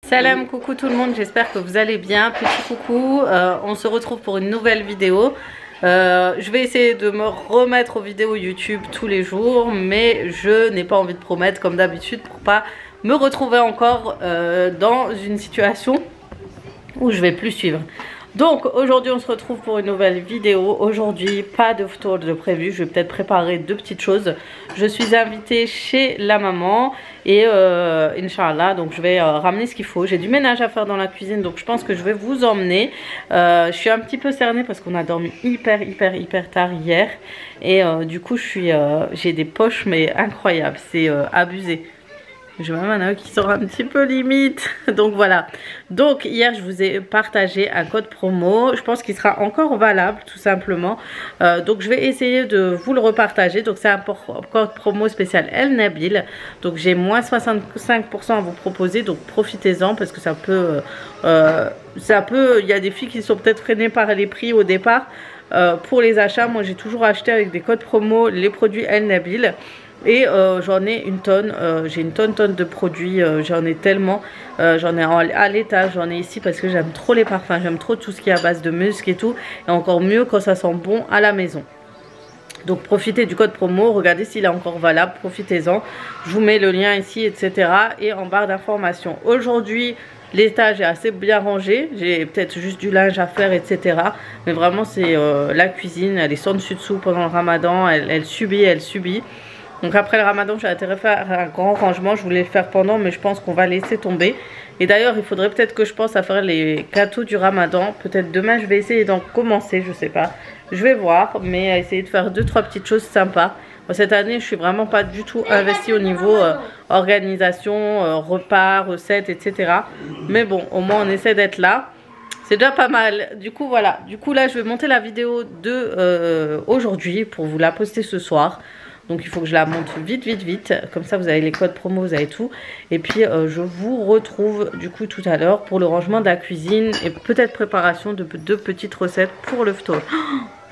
Salam, coucou tout le monde, j'espère que vous allez bien. Petit coucou, on se retrouve pour une nouvelle vidéo. Je vais essayer de me remettre aux vidéos YouTube tous les jours, mais je n'ai pas envie de promettre comme d'habitude pour pas me retrouver encore dans une situation où je vais plus suivre. Donc aujourd'hui on se retrouve pour une nouvelle vidéo. Aujourd'hui pas de tour de prévu, je vais peut-être préparer deux petites choses. Je suis invitée chez la maman et Inch'Allah, donc je vais ramener ce qu'il faut. J'ai du ménage à faire dans la cuisine, donc je pense que je vais vous emmener. Je suis un petit peu cernée parce qu'on a dormi hyper tard hier. Et du coup j'ai des poches mais incroyables, c'est abusé. J'ai même un œil qui sort un petit peu limite. Donc voilà. Donc hier je vous ai partagé un code promo. Je pense qu'il sera encore valable tout simplement. Donc je vais essayer de vous le repartager. Donc c'est un code promo spécial El Nabil. Donc j'ai moins 65% à vous proposer. Donc profitez-en parce que ça peut... il y a des filles qui sont peut-être freinées par les prix au départ. Pour les achats, moi j'ai toujours acheté avec des codes promo les produits El Nabil. Et j'en ai une tonne, j'ai une tonne de produits, j'en ai tellement, j'en ai à l'étage, j'en ai ici parce que j'aime trop les parfums, j'aime trop tout ce qui est à base de musc et tout, et encore mieux quand ça sent bon à la maison. Donc profitez du code promo, regardez s'il est encore valable, profitez-en, je vous mets le lien ici, etc. et en barre d'informations. Aujourd'hui, l'étage est assez bien rangé, j'ai peut-être juste du linge à faire, etc. Mais vraiment c'est la cuisine, elle est sans dessus dessous pendant le ramadan, elle subit. Donc après le ramadan, j'ai intérêt à faire un grand rangement. Je voulais le faire pendant, mais je pense qu'on va laisser tomber. Et d'ailleurs, il faudrait peut-être que je pense à faire les gâteaux du ramadan. Peut-être demain, je vais essayer d'en commencer, je sais pas. Je vais voir, mais à essayer de faire 2-3 petites choses sympas. Bon, cette année, je suis vraiment pas du tout investie au niveau organisation, repas, recettes, etc. Mais bon, au moins on essaie d'être là. C'est déjà pas mal. Du coup, voilà. Du coup, là, je vais monter la vidéo de aujourd'hui pour vous la poster ce soir. Donc il faut que je la monte vite. Comme ça vous avez les codes promo, vous avez tout. Et puis je vous retrouve du coup tout à l'heure pour le rangement de la cuisine. Et peut-être préparation de deux petites recettes pour le ftour.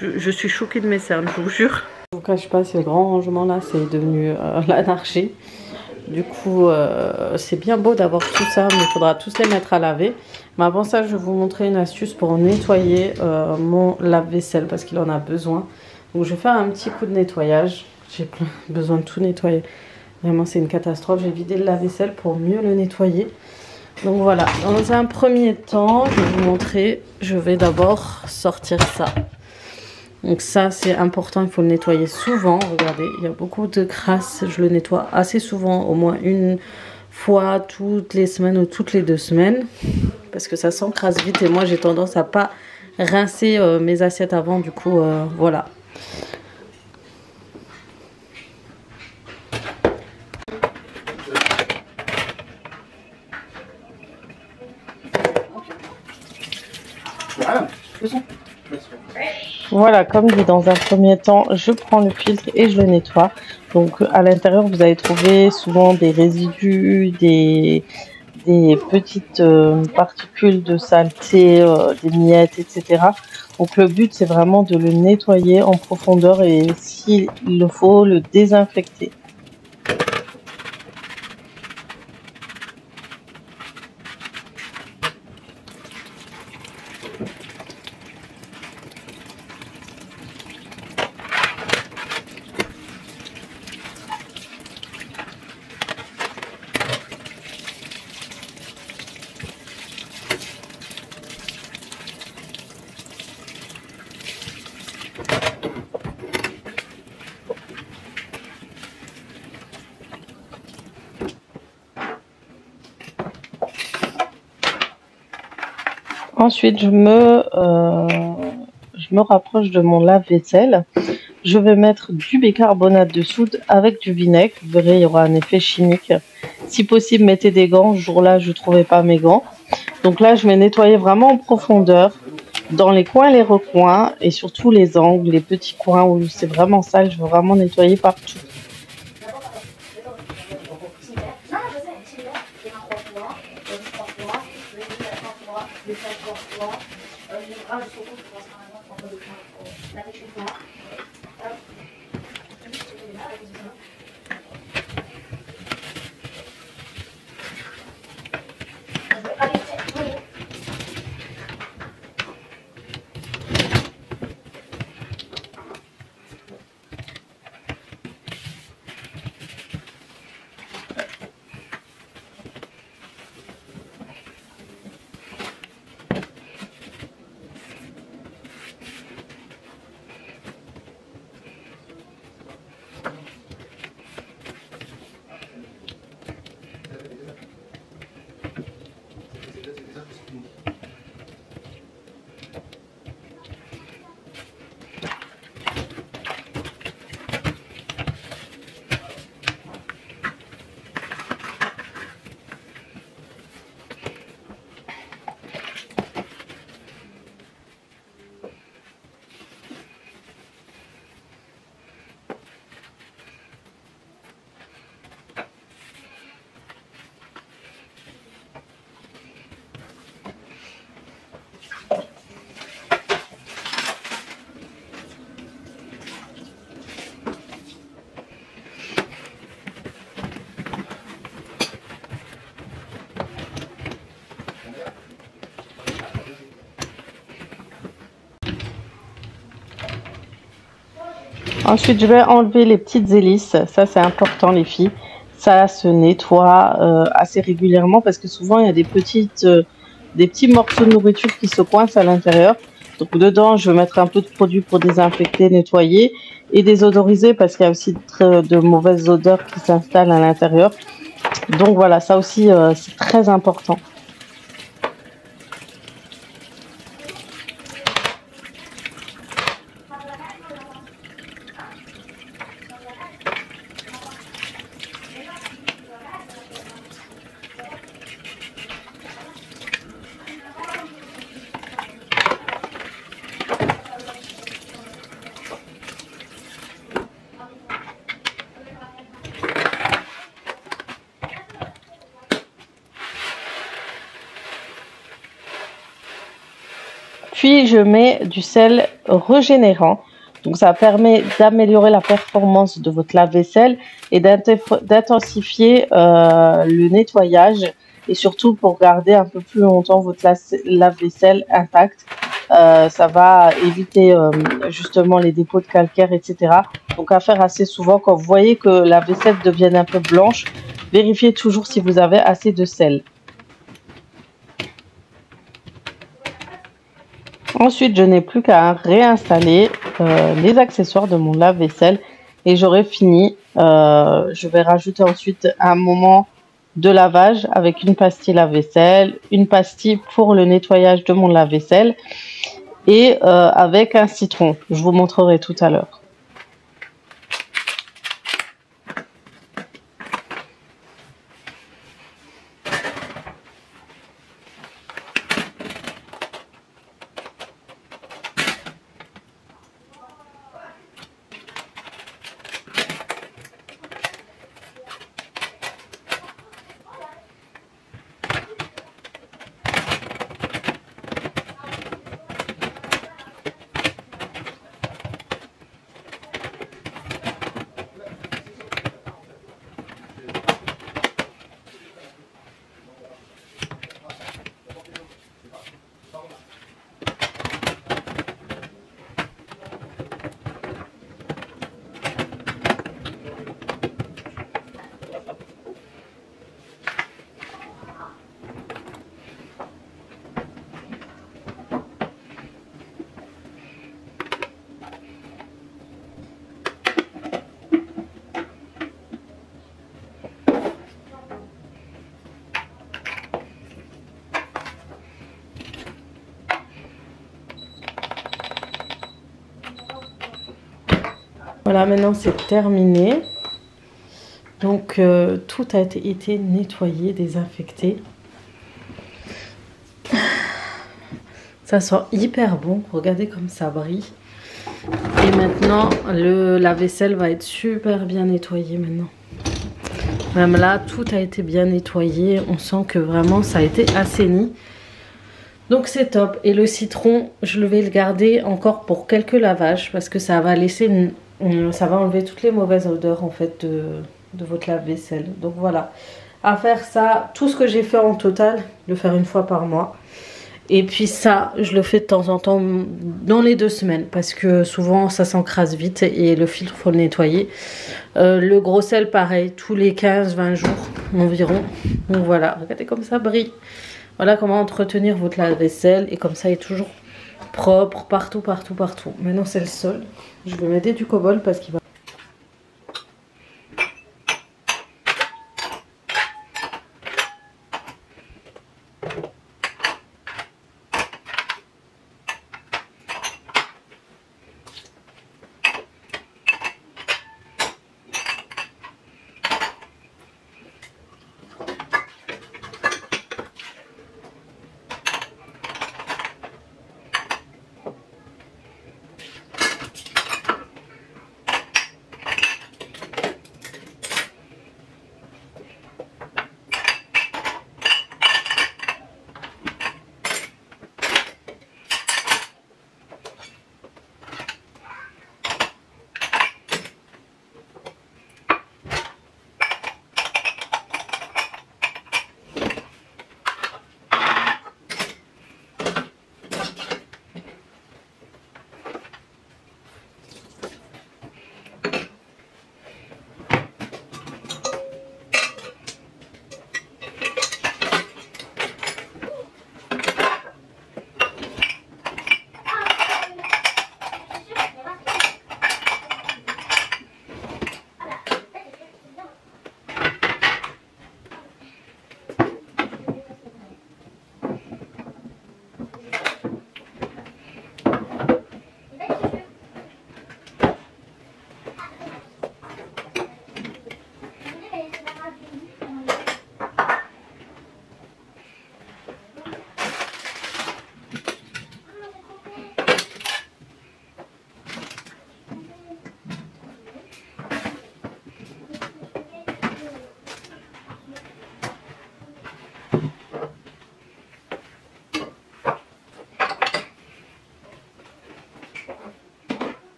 Je suis choquée de mes cernes, je vous jure. Je vous cache pas, ce grand rangement là, c'est devenu l'anarchie. Du coup c'est bien beau d'avoir tout ça, mais il faudra tous les mettre à laver. Mais avant ça, je vais vous montrer une astuce pour nettoyer mon lave-vaisselle parce qu'il en a besoin. Donc je vais faire un petit coup de nettoyage. J'ai besoin de tout nettoyer. Vraiment, c'est une catastrophe. J'ai vidé le lave-vaisselle pour mieux le nettoyer. Donc voilà, dans un premier temps, je vais vous montrer. Je vais d'abord sortir ça. Donc ça, c'est important. Il faut le nettoyer souvent. Regardez, il y a beaucoup de crasse. Je le nettoie assez souvent, au moins une fois toutes les semaines ou toutes les 2 semaines. Parce que ça s'encrasse vite. Et moi, j'ai tendance à pas rincer mes assiettes avant. Du coup, voilà. Voilà, comme dit dans un premier temps, je prends le filtre et je le nettoie. Donc à l'intérieur, vous allez trouver souvent des résidus, des petites particules de saleté, des miettes, etc. Donc le but, c'est vraiment de le nettoyer en profondeur et s'il le faut, le désinfecter. Ensuite, je me rapproche de mon lave-vaisselle. Je vais mettre du bicarbonate de soude avec du vinaigre. Vous verrez, il y aura un effet chimique. Si possible, mettez des gants. Ce jour-là, je ne trouvais pas mes gants. Donc là, je vais nettoyer vraiment en profondeur, dans les coins et les recoins, et surtout les angles, les petits coins où c'est vraiment sale. Je veux vraiment nettoyer partout. Ensuite, je vais enlever les petites hélices. Ça, c'est important, les filles. Ça se nettoie assez régulièrement parce que souvent, il y a des petits morceaux de nourriture qui se coincent à l'intérieur. Donc, dedans, je vais mettre un peu de produit pour désinfecter, nettoyer et désodoriser parce qu'il y a aussi de mauvaises odeurs qui s'installent à l'intérieur. Donc, voilà, ça aussi, c'est très important. Puis je mets du sel régénérant. Donc ça permet d'améliorer la performance de votre lave-vaisselle et d'intensifier le nettoyage et surtout pour garder un peu plus longtemps votre lave-vaisselle intacte. Ça va éviter justement les dépôts de calcaire, etc. Donc à faire assez souvent. Quand vous voyez que la vaisselle devient un peu blanche, vérifiez toujours si vous avez assez de sel. Ensuite, je n'ai plus qu'à réinstaller les accessoires de mon lave-vaisselle et j'aurai fini. Je vais rajouter ensuite un moment de lavage avec une pastille lave-vaisselle, une pastille pour le nettoyage de mon lave-vaisselle et avec un citron. Je vous montrerai tout à l'heure. Voilà, maintenant c'est terminé. Donc tout a été nettoyé, désinfecté. Ça sent hyper bon. Regardez comme ça brille. Et maintenant, la vaisselle va être super bien nettoyée maintenant. Même là, tout a été bien nettoyé. On sent que vraiment ça a été assaini. Donc c'est top. Et le citron, je vais le garder encore pour quelques lavages parce que ça va laisser ça va enlever toutes les mauvaises odeurs en fait de votre lave-vaisselle. Donc voilà, à faire ça, tout ce que j'ai fait en total, le faire une fois par mois. Et puis ça, je le fais de temps en temps dans les 2 semaines parce que souvent ça s'encrasse vite et le filtre faut le nettoyer. Le gros sel pareil, tous les 15-20 jours environ. Donc voilà, regardez comme ça brille. Voilà comment entretenir votre lave-vaisselle et comme ça il est toujours propre partout, partout, partout. Maintenant c'est le sol. Je vais mettre du cobalt parce qu'il va...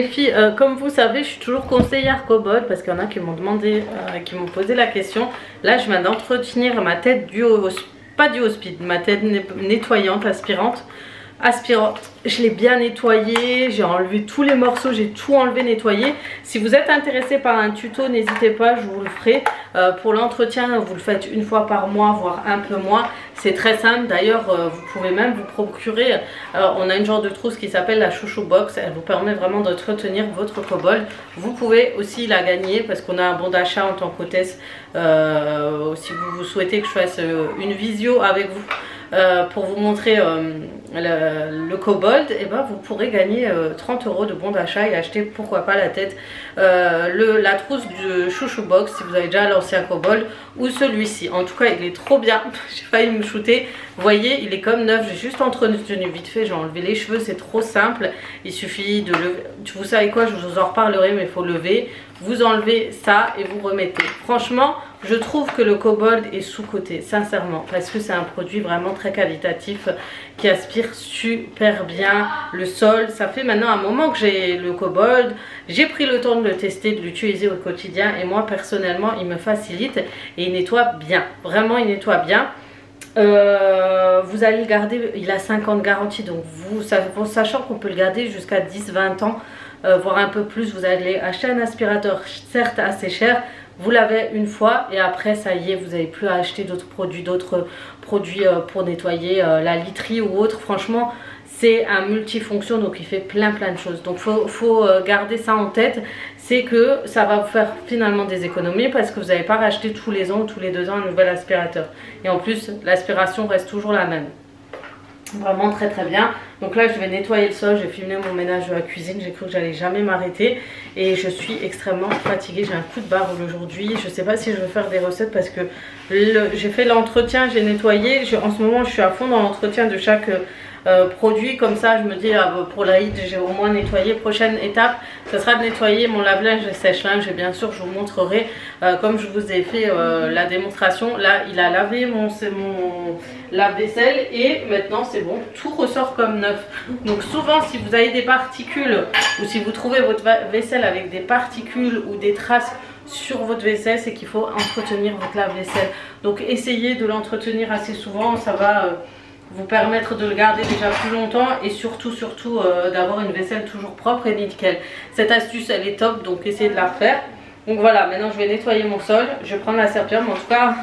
Les filles, comme vous savez, je suis toujours conseillère Cobalt parce qu'il y en a qui m'ont demandé, qui m'ont posé la question. Là, je viens d'entretenir ma tête pas du speed, ma tête nettoyante, aspirante. Je l'ai bien nettoyé, j'ai enlevé tous les morceaux, j'ai tout enlevé, nettoyé. Si vous êtes intéressé par un tuto, n'hésitez pas, je vous le ferai. Pour l'entretien, vous le faites une fois par mois, voire un peu moins. C'est très simple, d'ailleurs vous pouvez même vous procurer, on a une genre de trousse qui s'appelle la Chouchou Box. Elle vous permet vraiment d'entretenir votre kobold. Vous pouvez aussi la gagner parce qu'on a un bon d'achat en tant qu'hôtesse. Si vous souhaitez que je fasse une visio avec vous pour vous montrer le kobold, et ben vous pourrez gagner 30 € de bon d'achat et acheter pourquoi pas la tête, la trousse de Chouchou Box si vous avez déjà l'ancien kobold ou celui-ci. En tout cas il est trop bien, j'ai failli me shooter, vous voyez il est comme neuf. J'ai juste entretenu vite fait, j'ai enlevé les cheveux, c'est trop simple. Il suffit de lever, vous savez quoi, je vous en reparlerai, mais il faut lever, vous enlevez ça et vous remettez. Franchement je trouve que le kobold est sous-coté, sincèrement, parce que c'est un produit vraiment très qualitatif qui aspire super bien le sol. Ça fait maintenant un moment que j'ai le kobold, j'ai pris le temps de le tester, de l'utiliser au quotidien et moi personnellement il me facilite et il nettoie bien, vraiment il nettoie bien. Vous allez le garder, il a 5 ans de garantie, donc sachant qu'on peut le garder jusqu'à 10-20 ans, voire un peu plus. Vous allez acheter un aspirateur certes assez cher, vous l'avez une fois et après ça y est, vous n'avez plus à acheter d'autres produits pour nettoyer la literie ou autre. Franchement c'est un multifonction, donc il fait plein de choses, donc faut garder ça en tête. C'est que ça va vous faire finalement des économies parce que vous n'avez pas racheté tous les ans ou tous les 2 ans un nouvel aspirateur, et en plus l'aspiration reste toujours la même. Vraiment très bien. Donc là je vais nettoyer le sol, j'ai filmé mon ménage de la cuisine, j'ai cru que j'allais jamais m'arrêter et je suis extrêmement fatiguée, j'ai un coup de barre aujourd'hui. Je sais pas si je vais faire des recettes parce que j'ai fait l'entretien, j'ai nettoyé, en ce moment je suis à fond dans l'entretien de chaque produit. Comme ça je me dis pour l'Aïd j'ai au moins nettoyé. Prochaine étape ce sera de nettoyer mon lave-linge et sèche-linge, et bien sûr je vous montrerai comme je vous ai fait la démonstration. Là il a lavé mon lave-vaisselle et maintenant c'est bon, tout ressort comme neuf. Donc souvent si vous avez des particules ou si vous trouvez votre vaisselle avec des particules ou des traces sur votre vaisselle, c'est qu'il faut entretenir votre lave-vaisselle. Donc essayez de l'entretenir assez souvent, ça va vous permettre de le garder déjà plus longtemps et surtout d'avoir une vaisselle toujours propre et nickel. Cette astuce elle est top, donc essayez de la refaire. Donc voilà, maintenant je vais nettoyer mon sol, je vais prendre la serpillère, mais en tout cas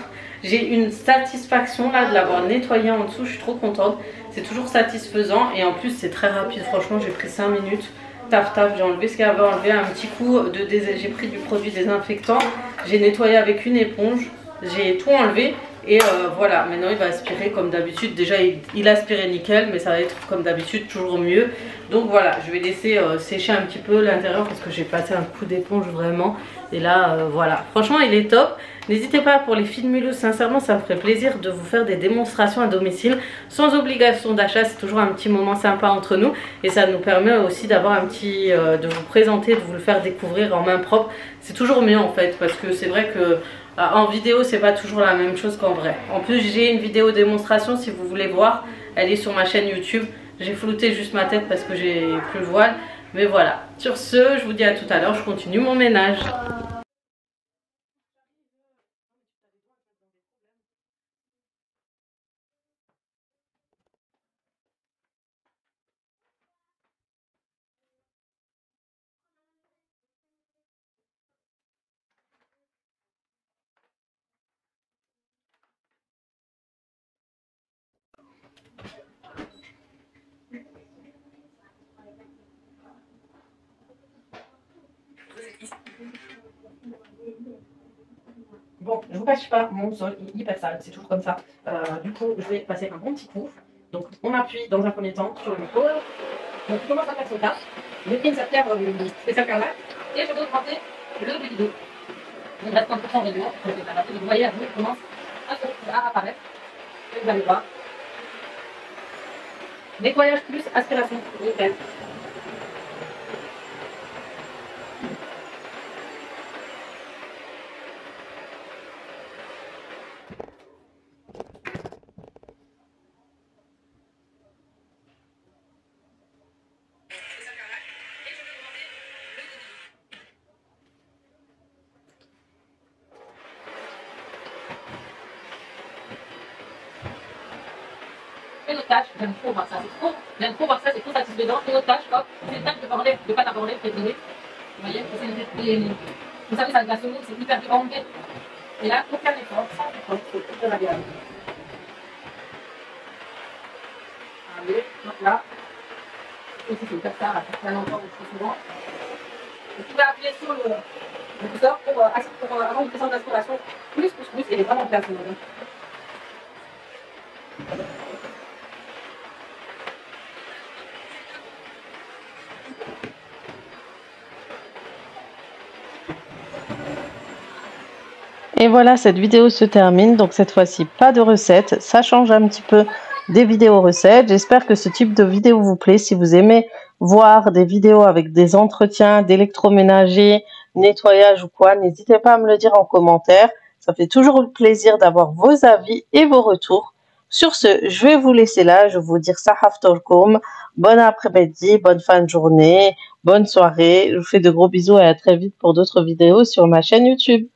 j'ai une satisfaction là de l'avoir nettoyé en dessous, je suis trop contente. C'est toujours satisfaisant et en plus c'est très rapide, franchement j'ai pris 5 minutes. Taf, j'ai enlevé ce qu'il y avait à enlever, un petit coup j'ai pris du produit désinfectant, j'ai nettoyé avec une éponge, j'ai tout enlevé. Et voilà, maintenant il va aspirer comme d'habitude. Déjà il aspirait nickel, mais ça va être comme d'habitude toujours mieux. Donc voilà, je vais laisser sécher un petit peu l'intérieur parce que j'ai passé un coup d'éponge vraiment. Et là voilà, franchement il est top. N'hésitez pas, pour les filles de Mulhouse, sincèrement ça me ferait plaisir de vous faire des démonstrations à domicile sans obligation d'achat. C'est toujours un petit moment sympa entre nous et ça nous permet aussi d'avoir un petit de vous présenter, de vous le faire découvrir en main propre. C'est toujours mieux en fait, parce que c'est vrai que en vidéo c'est pas toujours la même chose qu'en vrai. En plus j'ai une vidéo démonstration si vous voulez voir, elle est sur ma chaîne YouTube. J'ai flouté juste ma tête parce que j'ai plus le voile, mais voilà. Sur ce, je vous dis à tout à l'heure, je continue mon ménage. Bon, je vous cache pas, mon sol est hyper sale, c'est toujours comme ça. Du coup, je vais passer un bon petit coup. Donc, on appuie dans un premier temps sur le micro. Donc, on commence à faire son cas. Je mets une serpillère spéciale carrelage et je vais rentrer le bidon. Il reste 30% de l'eau. Vous voyez, la boue commence à apparaître. Et vous allez voir. Nettoyage plus aspiration. Nickel. fais notre tâche, j'aime trop voir ça, c'est trop, j'aime trop voir ça, c'est trop satisfaisant, fais notre tâche, hop, c'est le tâche de pas t'aborder, de vous voyez, vous savez, ça, la seconde, c'est hyper dur à enlever. Et là, aucun effort, sans effort, c'est très agréable. Allez, donc là, aussi c'est comme ça, là encore aussi souvent. Vous pouvez appuyer sur le curseur pour avoir une puissance d'inspiration plus, et il est vraiment bien. Et voilà, cette vidéo se termine. Donc cette fois-ci, pas de recettes. Ça change un petit peu des vidéos recettes. J'espère que ce type de vidéo vous plaît. Si vous aimez voir des vidéos avec des entretiens d'électroménager, nettoyage ou quoi, n'hésitez pas à me le dire en commentaire. Ça fait toujours le plaisir d'avoir vos avis et vos retours. Sur ce, je vais vous laisser là. Je vais vous dire Sahaf Tolkoum. Bon après-midi, bonne fin de journée, bonne soirée. Je vous fais de gros bisous et à très vite pour d'autres vidéos sur ma chaîne YouTube.